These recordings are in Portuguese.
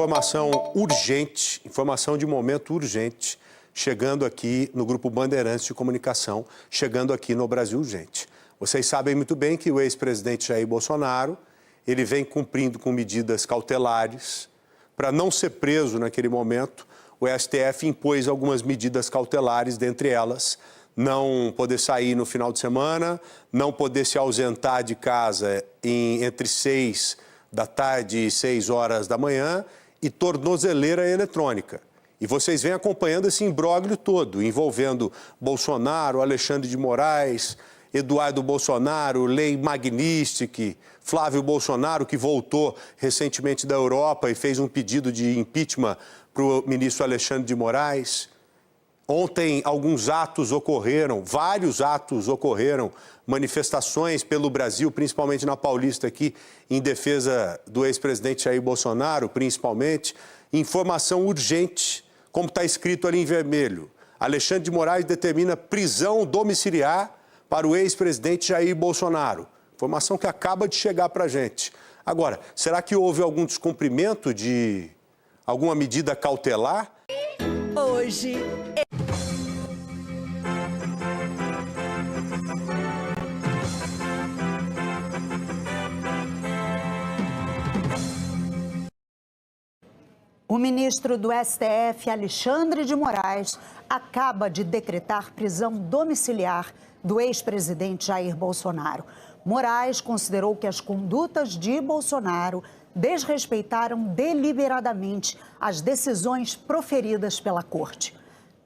Informação urgente, informação de momento urgente, chegando aqui no Grupo Bandeirantes de Comunicação, chegando aqui no Brasil Urgente. Vocês sabem muito bem que o ex-presidente Jair Bolsonaro, ele vem cumprindo com medidas cautelares. Para não ser preso naquele momento, o STF impôs algumas medidas cautelares, dentre elas, não poder sair no final de semana, não poder se ausentar de casa entre 6 da tarde e 6 horas da manhã e tornozeleira eletrônica. E vocês vêm acompanhando esse imbróglio todo, envolvendo Bolsonaro, Alexandre de Moraes, Eduardo Bolsonaro, Lei Magnitsky, Flávio Bolsonaro, que voltou recentemente da Europa e fez um pedido de impeachment para o ministro Alexandre de Moraes. Ontem, alguns atos ocorreram, vários atos ocorreram, manifestações pelo Brasil, principalmente na Paulista aqui, em defesa do ex-presidente Jair Bolsonaro, principalmente. Informação urgente, como está escrito ali em vermelho. Alexandre de Moraes determina prisão domiciliar para o ex-presidente Jair Bolsonaro. Informação que acaba de chegar para a gente. Agora, será que houve algum descumprimento de alguma medida cautelar? Hoje... O ministro do STF, Alexandre de Moraes, acaba de decretar prisão domiciliar do ex-presidente Jair Bolsonaro. Moraes considerou que as condutas de Bolsonaro desrespeitaram deliberadamente as decisões proferidas pela Corte.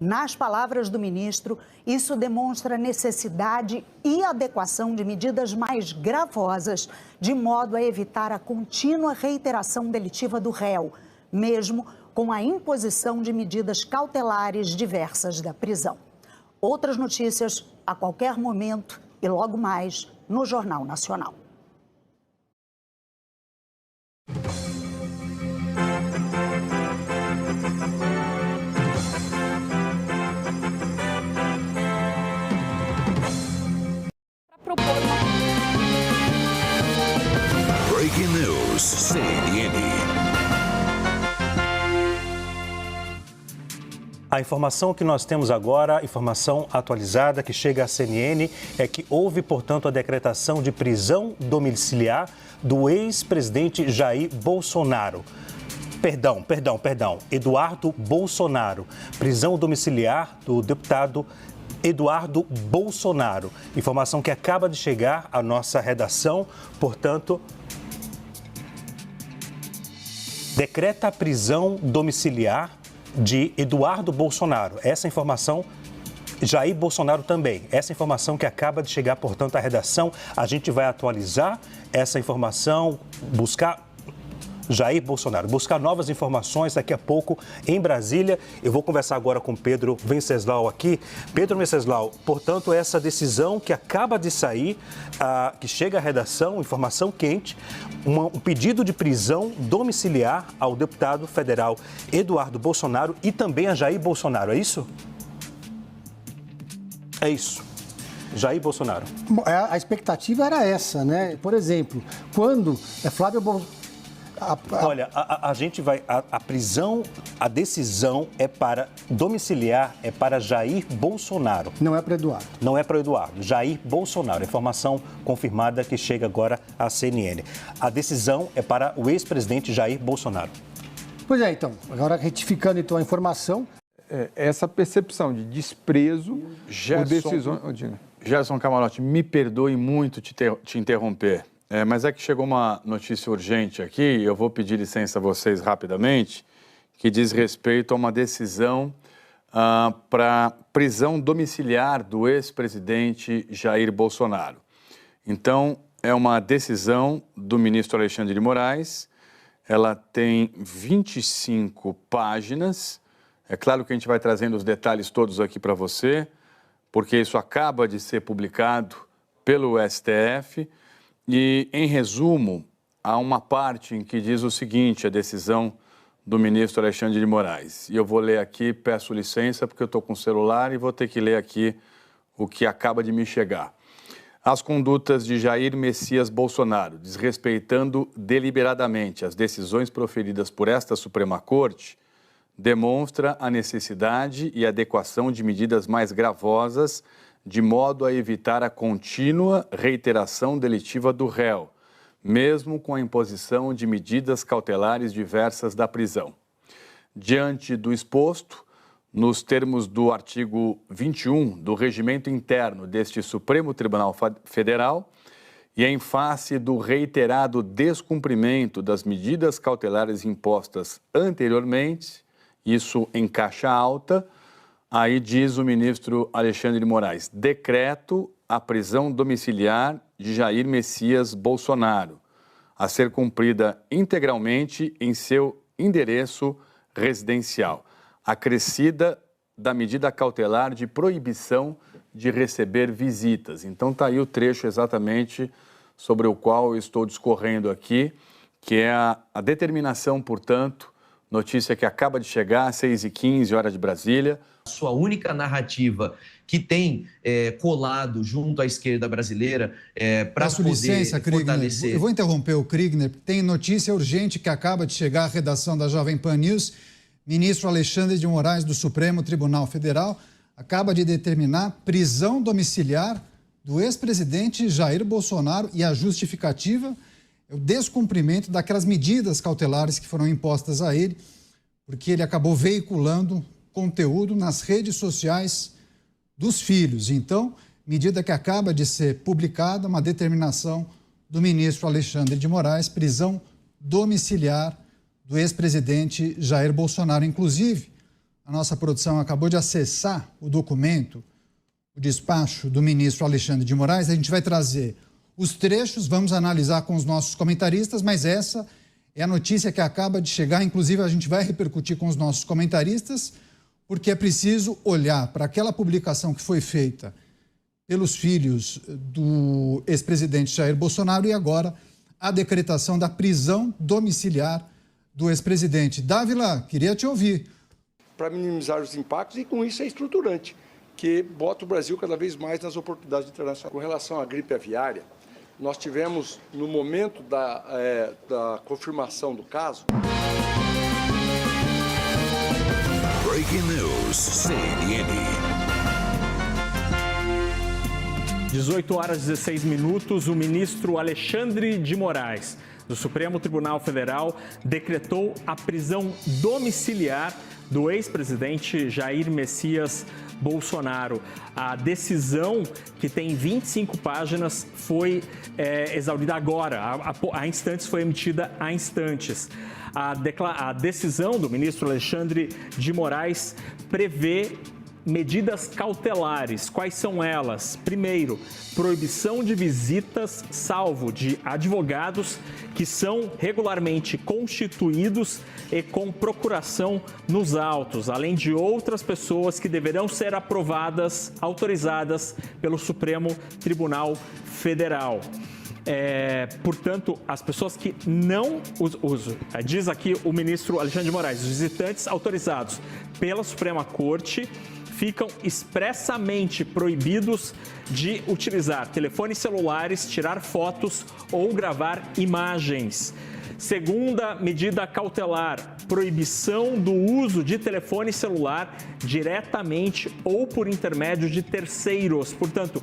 Nas palavras do ministro, isso demonstra necessidade e adequação de medidas mais gravosas, de modo a evitar a contínua reiteração delitiva do réu, mesmo com a imposição de medidas cautelares diversas da prisão. Outras notícias a qualquer momento e logo mais no Jornal Nacional. Breaking News, CNN. A informação que nós temos agora, informação atualizada que chega à CNN, é que houve, portanto, a decretação de prisão domiciliar do ex-presidente Jair Bolsonaro. Perdão. Eduardo Bolsonaro. Prisão domiciliar do deputado Eduardo Bolsonaro. Informação que acaba de chegar à nossa redação, portanto, decreta a prisão domiciliar de Eduardo Bolsonaro. Essa informação, Jair Bolsonaro também. Essa informação que acaba de chegar, portanto, à redação. A gente vai atualizar essa informação, buscar Jair Bolsonaro, buscar novas informações daqui a pouco em Brasília. Eu vou conversar agora com Pedro Venceslau aqui. Pedro Venceslau, portanto, essa decisão que acaba de sair, que chega à redação, informação quente, um pedido de prisão domiciliar ao deputado federal Eduardo Bolsonaro e também a Jair Bolsonaro, é isso? É isso. Jair Bolsonaro. A expectativa era essa, né? Por exemplo, quando Flávio Bolsonaro... Olha, a gente vai... A prisão, a decisão é para domiciliar, é para Jair Bolsonaro. Não é para Eduardo. Não é para Eduardo. Jair Bolsonaro. Informação confirmada que chega agora à CNN. A decisão é para o ex-presidente Jair Bolsonaro. Pois é, então. Agora, retificando então a informação... Essa percepção de desprezo por decisões... Gerson Camarote, me perdoe muito te interromper. Mas é que chegou uma notícia urgente aqui, eu vou pedir licença a vocês rapidamente, que diz respeito a uma decisão para prisão domiciliar do ex-presidente Jair Bolsonaro. Então, é uma decisão do ministro Alexandre de Moraes, ela tem 25 páginas, é claro que a gente vai trazendo os detalhes todos aqui para você, porque isso acaba de ser publicado pelo STF. E, em resumo, há uma parte em que diz o seguinte, a decisão do ministro Alexandre de Moraes. E eu vou ler aqui, peço licença, porque eu estou com o celular e vou ter que ler aqui o que acaba de me chegar. As condutas de Jair Messias Bolsonaro, desrespeitando deliberadamente as decisões proferidas por esta Suprema Corte, demonstra a necessidade e adequação de medidas mais gravosas, de modo a evitar a contínua reiteração delitiva do réu, mesmo com a imposição de medidas cautelares diversas da prisão. Diante do exposto, nos termos do artigo 21 do Regimento Interno deste Supremo Tribunal Federal, e em face do reiterado descumprimento das medidas cautelares impostas anteriormente, isso em caixa alta, aí diz o ministro Alexandre de Moraes, decreto a prisão domiciliar de Jair Messias Bolsonaro, a ser cumprida integralmente em seu endereço residencial, acrescida da medida cautelar de proibição de receber visitas. Então está aí o trecho exatamente sobre o qual eu estou discorrendo aqui, que é a determinação, portanto, notícia que acaba de chegar às 6h15, hora de Brasília. Sua única narrativa que tem colado junto à esquerda brasileira para poder licença, fortalecer... Eu vou interromper o Kriegner. Tem notícia urgente que acaba de chegar à redação da Jovem Pan News. Ministro Alexandre de Moraes, do Supremo Tribunal Federal, acaba de determinar prisão domiciliar do ex-presidente Jair Bolsonaro e a justificativa é o descumprimento daquelas medidas cautelares que foram impostas a ele, porque ele acabou veiculando conteúdo nas redes sociais dos filhos. Então, medida que acaba de ser publicada, uma determinação do ministro Alexandre de Moraes, prisão domiciliar do ex-presidente Jair Bolsonaro. Inclusive, a nossa produção acabou de acessar o documento, o despacho do ministro Alexandre de Moraes. A gente vai trazer os trechos, vamos analisar com os nossos comentaristas, mas essa é a notícia que acaba de chegar. Inclusive, a gente vai repercutir com os nossos comentaristas, porque é preciso olhar para aquela publicação que foi feita pelos filhos do ex-presidente Jair Bolsonaro e agora a decretação da prisão domiciliar do ex-presidente. Dávila, queria te ouvir. Para minimizar os impactos e com isso é estruturante, que bota o Brasil cada vez mais nas oportunidades internacionais. Com relação à gripe aviária, nós tivemos, no momento da confirmação do caso... Breaking News, CNN. 18 horas e 16 minutos, o ministro Alexandre de Moraes, do Supremo Tribunal Federal, decretou a prisão domiciliar do ex-presidente Jair Messias Bolsonaro. A decisão, que tem 25 páginas, foi exaurida agora, há instantes, foi emitida há instantes. A decisão do ministro Alexandre de Moraes prevê medidas cautelares. Quais são elas? Primeiro, proibição de visitas, salvo de advogados que são regularmente constituídos e com procuração nos autos, além de outras pessoas que deverão ser autorizadas pelo Supremo Tribunal Federal. Portanto, as pessoas que não usam, diz aqui o ministro Alexandre de Moraes, os visitantes autorizados pela Suprema Corte ficam expressamente proibidos de utilizar telefones celulares, tirar fotos ou gravar imagens. Segunda medida cautelar, proibição do uso de telefone celular diretamente ou por intermédio de terceiros. Portanto,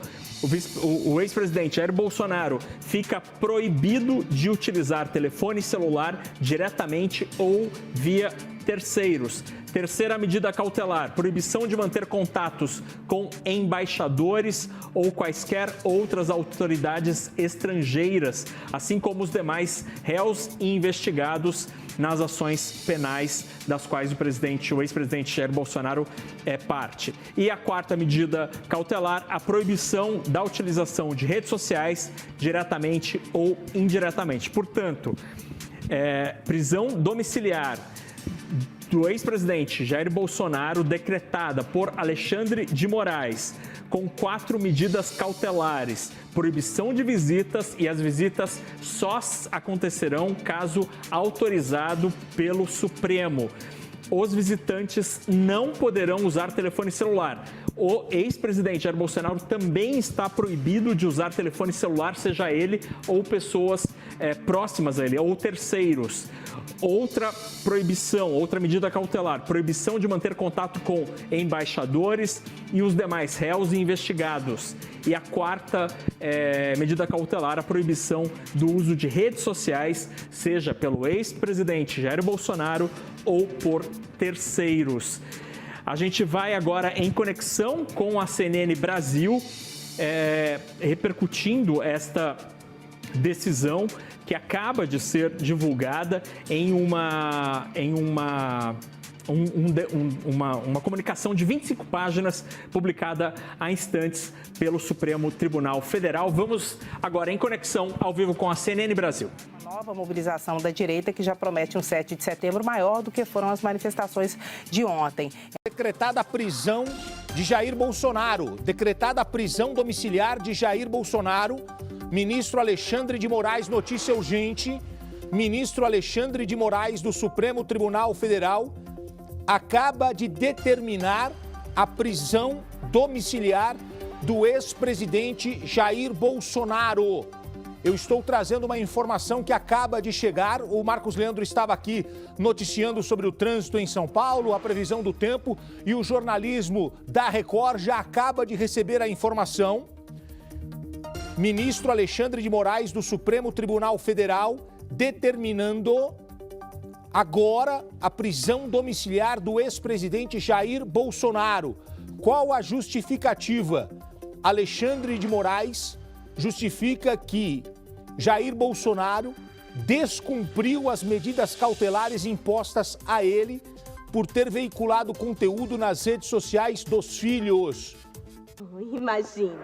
o ex-presidente Jair Bolsonaro fica proibido de utilizar telefone celular diretamente ou via terceiros. Terceira medida cautelar, proibição de manter contatos com embaixadores ou quaisquer outras autoridades estrangeiras, assim como os demais réus e investigados nas ações penais das quais o ex-presidente Jair Bolsonaro é parte. E a quarta medida cautelar, a proibição da utilização de redes sociais diretamente ou indiretamente. Portanto, prisão domiciliar do ex-presidente Jair Bolsonaro, decretada por Alexandre de Moraes, com 4 medidas cautelares: proibição de visitas, e as visitas só acontecerão caso autorizado pelo Supremo. Os visitantes não poderão usar telefone celular. o ex-presidente Jair Bolsonaro também está proibido de usar telefone celular, seja ele ou pessoas próximas a ele, ou terceiros. Outra proibição, outra medida cautelar, proibição de manter contato com embaixadores e os demais réus e investigados. E a quarta medida cautelar, a proibição do uso de redes sociais, seja pelo ex-presidente Jair Bolsonaro ou por terceiros. A gente vai agora em conexão com a CNN Brasil, repercutindo esta decisão que acaba de ser divulgada em uma comunicação de 25 páginas publicada há instantes pelo Supremo Tribunal Federal. Vamos agora em conexão ao vivo com a CNN Brasil. Uma nova mobilização da direita que já promete um 7 de setembro maior do que foram as manifestações de ontem. Decretada a prisão de Jair Bolsonaro, decretada a prisão domiciliar de Jair Bolsonaro. Ministro Alexandre de Moraes, notícia urgente. Ministro Alexandre de Moraes do Supremo Tribunal Federal acaba de determinar a prisão domiciliar do ex-presidente Jair Bolsonaro. Eu estou trazendo uma informação que acaba de chegar. O Marcos Leandro estava aqui noticiando sobre o trânsito em São Paulo, a previsão do tempo, e o jornalismo da Record já acaba de receber a informação. Ministro Alexandre de Moraes do Supremo Tribunal Federal determinando agora a prisão domiciliar do ex-presidente Jair Bolsonaro. Qual a justificativa? Alexandre de Moraes justifica que Jair Bolsonaro descumpriu as medidas cautelares impostas a ele por ter veiculado conteúdo nas redes sociais dos filhos. Imagine.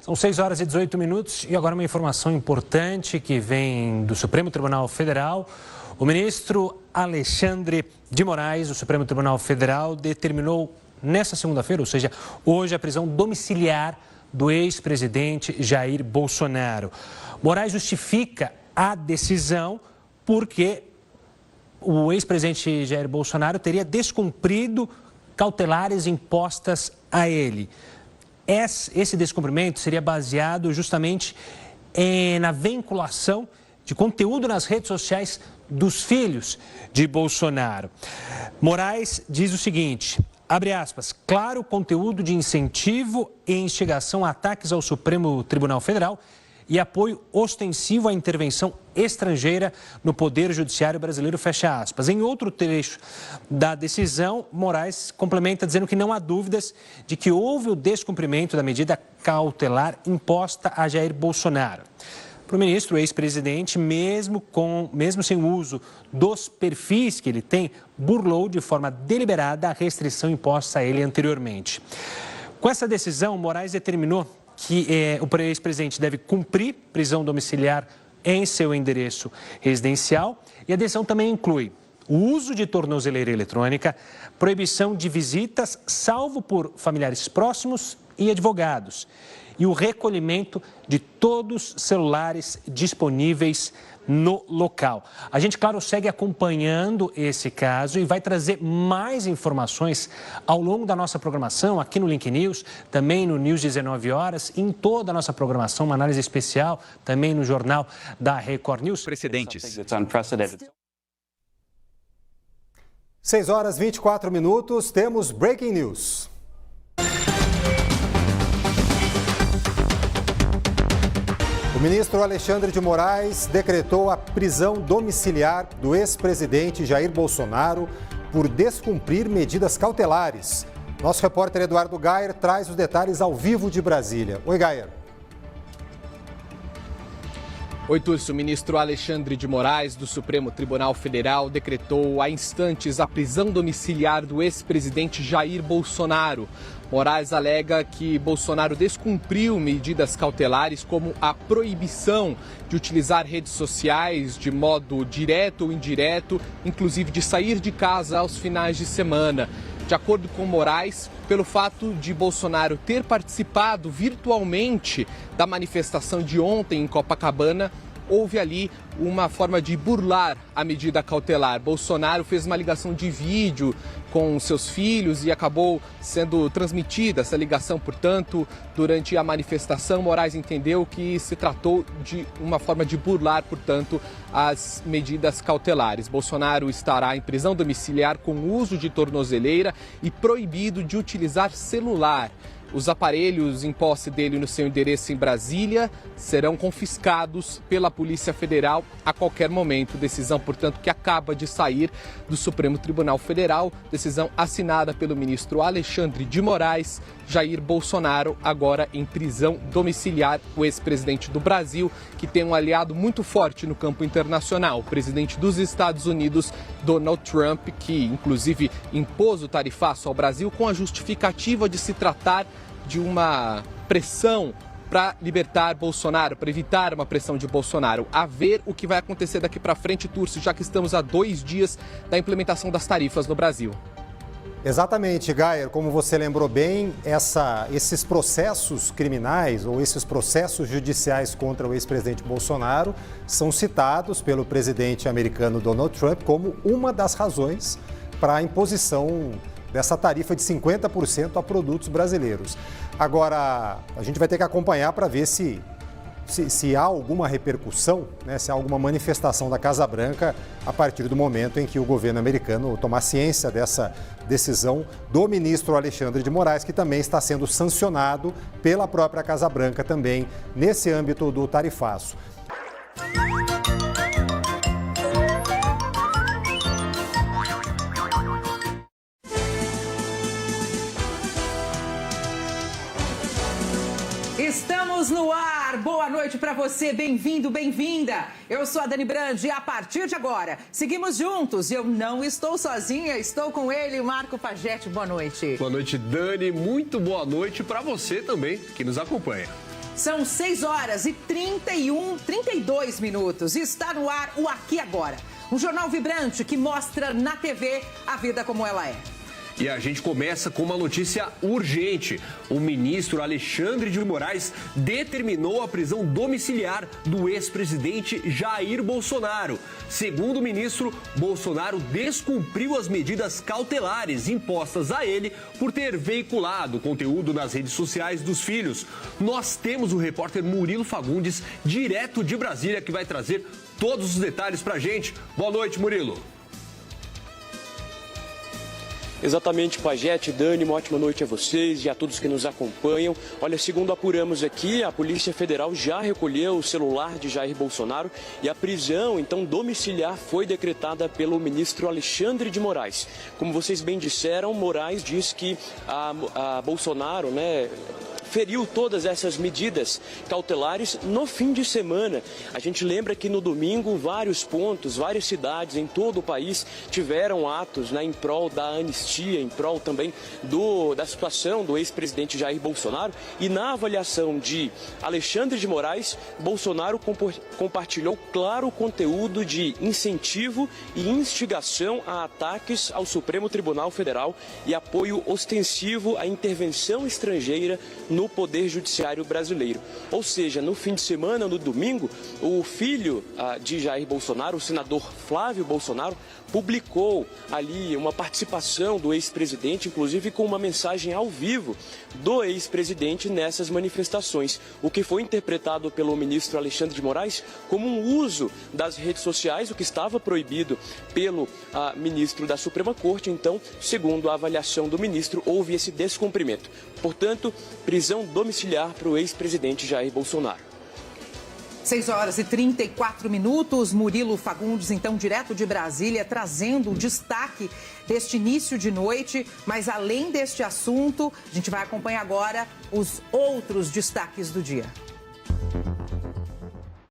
São 6 horas e 18 minutos e agora uma informação importante que vem do Supremo Tribunal Federal. O ministro Alexandre de Moraes, do Supremo Tribunal Federal, determinou nesta segunda-feira, ou seja, hoje, a prisão domiciliar do ex-presidente Jair Bolsonaro. Moraes justifica a decisão porque o ex-presidente Jair Bolsonaro teria descumprido cautelares impostas a ele. Esse descumprimento seria baseado justamente na vinculação de conteúdo nas redes sociais dos filhos de Bolsonaro. Moraes diz o seguinte, abre aspas, claro conteúdo de incentivo e instigação a ataques ao Supremo Tribunal Federal e apoio ostensivo à intervenção estrangeira no Poder Judiciário brasileiro, fecha aspas. Em outro trecho da decisão, Moraes complementa dizendo que não há dúvidas de que houve o descumprimento da medida cautelar imposta a Jair Bolsonaro. Para o ministro, o ex-presidente, mesmo sem o uso dos perfis que ele tem, burlou de forma deliberada a restrição imposta a ele anteriormente. Com essa decisão, Moraes determinou que o ex-presidente deve cumprir prisão domiciliar em seu endereço residencial e a decisão também inclui o uso de tornozeleira eletrônica, proibição de visitas, salvo por familiares próximos e advogados, e o recolhimento de todos os celulares disponíveis no local. A gente, claro, segue acompanhando esse caso e vai trazer mais informações ao longo da nossa programação, aqui no Link News, também no News 19 horas, em toda a nossa programação, uma análise especial, também no jornal da Record News. Precedentes. 6 horas e 24 minutos, temos Breaking News. O ministro Alexandre de Moraes decretou a prisão domiciliar do ex-presidente Jair Bolsonaro por descumprir medidas cautelares. Nosso repórter Eduardo Gayer traz os detalhes ao vivo de Brasília. Oi, Gayer. Oi, Túlio. O ministro Alexandre de Moraes, do Supremo Tribunal Federal, decretou há instantes a prisão domiciliar do ex-presidente Jair Bolsonaro. Moraes alega que Bolsonaro descumpriu medidas cautelares como a proibição de utilizar redes sociais de modo direto ou indireto, inclusive de sair de casa aos finais de semana. De acordo com Moraes, pelo fato de Bolsonaro ter participado virtualmente da manifestação de ontem em Copacabana, houve ali uma forma de burlar a medida cautelar. Bolsonaro fez uma ligação de vídeo com seus filhos e acabou sendo transmitida essa ligação, portanto, durante a manifestação. Moraes entendeu que se tratou de uma forma de burlar, portanto, as medidas cautelares. Bolsonaro estará em prisão domiciliar com uso de tornozeleira e proibido de utilizar celular. Os aparelhos em posse dele no seu endereço em Brasília serão confiscados pela Polícia Federal a qualquer momento. Decisão, portanto, que acaba de sair do Supremo Tribunal Federal. Decisão assinada pelo ministro Alexandre de Moraes. Jair Bolsonaro agora em prisão domiciliar. O ex-presidente do Brasil, que tem um aliado muito forte no campo internacional, o presidente dos Estados Unidos, Donald Trump, que inclusive impôs o tarifaço ao Brasil com a justificativa de se tratar de uma pressão para libertar Bolsonaro, para evitar uma pressão de Bolsonaro. A ver o que vai acontecer daqui para frente, Túrcio, já que estamos a 2 dias da implementação das tarifas no Brasil. Exatamente, Gayer, como você lembrou bem, esses processos criminais ou esses processos judiciais contra o ex-presidente Bolsonaro são citados pelo presidente americano Donald Trump como uma das razões para a imposição dessa tarifa de 50% a produtos brasileiros. Agora, a gente vai ter que acompanhar para ver se há alguma repercussão, né, se há alguma manifestação da Casa Branca a partir do momento em que o governo americano tomar ciência dessa decisão do ministro Alexandre de Moraes, que também está sendo sancionado pela própria Casa Branca também nesse âmbito do tarifaço. Estamos no ar. Boa noite para você. Bem-vindo, bem-vinda. Eu sou a Dani Brandi e a partir de agora seguimos juntos. Eu não estou sozinha, estou com ele, Marco Pagetti. Boa noite. Boa noite, Dani. Muito boa noite para você também que nos acompanha. São 6 horas e 32 minutos. Está no ar o Aqui Agora. Um jornal vibrante que mostra na TV a vida como ela é. E a gente começa com uma notícia urgente. O ministro Alexandre de Moraes determinou a prisão domiciliar do ex-presidente Jair Bolsonaro. Segundo o ministro, Bolsonaro descumpriu as medidas cautelares impostas a ele por ter veiculado conteúdo nas redes sociais dos filhos. Nós temos o repórter Murilo Fagundes, direto de Brasília, que vai trazer todos os detalhes pra gente. Boa noite, Murilo. Exatamente, Pagetti, Dani, uma ótima noite a vocês e a todos que nos acompanham. Olha, segundo apuramos aqui, a Polícia Federal já recolheu o celular de Jair Bolsonaro e a prisão, então, domiciliar foi decretada pelo ministro Alexandre de Moraes. Como vocês bem disseram, Moraes diz que a Bolsonaro, feriu todas essas medidas cautelares no fim de semana. A gente lembra que no domingo vários pontos, várias cidades em todo o país tiveram atos em prol da anistia, em prol também da situação do ex-presidente Jair Bolsonaro. E na avaliação de Alexandre de Moraes, Bolsonaro compartilhou claro conteúdo de incentivo e instigação a ataques ao Supremo Tribunal Federal e apoio ostensivo à intervenção estrangeira no do Poder Judiciário brasileiro. Ou seja, no fim de semana, no domingo, o filho de Jair Bolsonaro, o senador Flávio Bolsonaro, publicou ali uma participação do ex-presidente, inclusive com uma mensagem ao vivo do ex-presidente nessas manifestações, o que foi interpretado pelo ministro Alexandre de Moraes como um uso das redes sociais, o que estava proibido pelo ministro da Suprema Corte. Então, segundo a avaliação do ministro, houve esse descumprimento. Portanto, prisão domiciliar para o ex-presidente Jair Bolsonaro. 6h34. Murilo Fagundes, então, direto de Brasília, trazendo o destaque deste início de noite. Mas, além deste assunto, a gente vai acompanhar agora os outros destaques do dia.